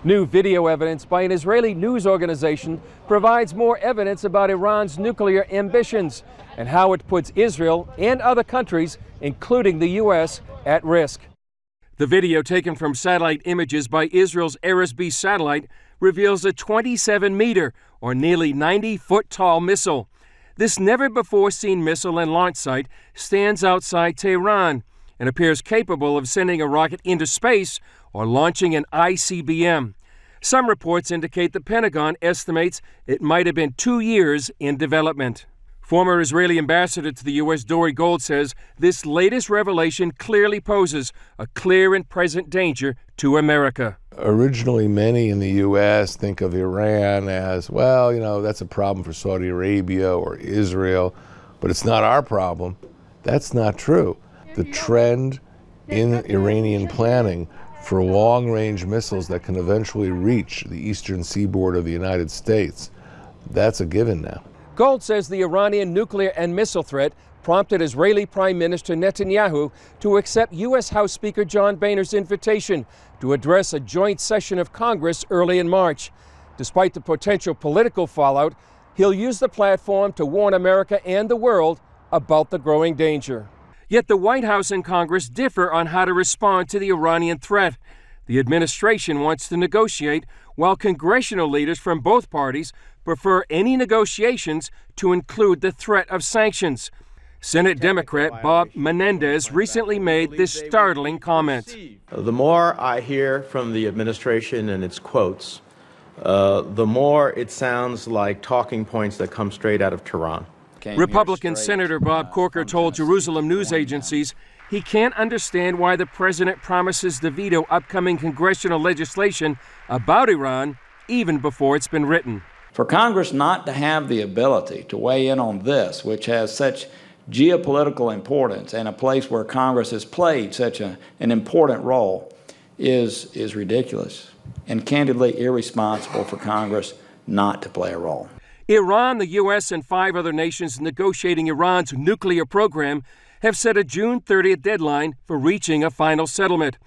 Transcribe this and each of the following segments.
New video evidence by an Israeli news organization provides more evidence about Iran's nuclear ambitions and how it puts Israel and other countries, including the U.S., at risk. The video taken from satellite images by Israel's Ares-B satellite reveals a 27-meter or nearly 90-foot tall missile. This never-before-seen missile and launch site stands outside Tehran and appears capable of sending a rocket into space or launching an ICBM. Some reports indicate the Pentagon estimates it might have been 2 years in development. Former Israeli ambassador to the U.S. Dore Gold says this latest revelation clearly poses a clear and present danger to America. Originally, many in the U.S. think of Iran as, well, that's a problem for Saudi Arabia or Israel, but it's not our problem. That's not true. The trend in Iranian planning for long-range missiles that can eventually reach the eastern seaboard of the United States, that's a given now. Gold says the Iranian nuclear and missile threat prompted Israeli Prime Minister Netanyahu to accept U.S. House Speaker John Boehner's invitation to address a joint session of Congress early in March. Despite the potential political fallout, he'll use the platform to warn America and the world about the growing danger. Yet the White House and Congress differ on how to respond to the Iranian threat. The administration wants to negotiate, while congressional leaders from both parties prefer any negotiations to include the threat of sanctions. Senate Democrat Bob Menendez recently made this startling comment. The more I hear from the administration and its quotes, the more it sounds like talking points that come straight out of Tehran. Republican Senator Bob Corker told Jerusalem news agencies he can't understand why the president promises to veto upcoming congressional legislation about Iran even before it's been written. For Congress not to have the ability to weigh in on this, which has such geopolitical importance and a place where Congress has played such an important role, is ridiculous and candidly irresponsible for Congress not to play a role. Iran, the U.S., and 5 other nations negotiating Iran's nuclear program have set a June 30th deadline for reaching a final settlement.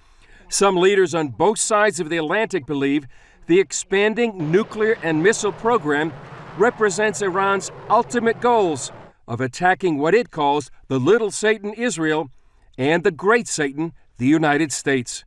Some leaders on both sides of the Atlantic believe the expanding nuclear and missile program represents Iran's ultimate goals of attacking what it calls the little Satan Israel and the great Satan, the United States.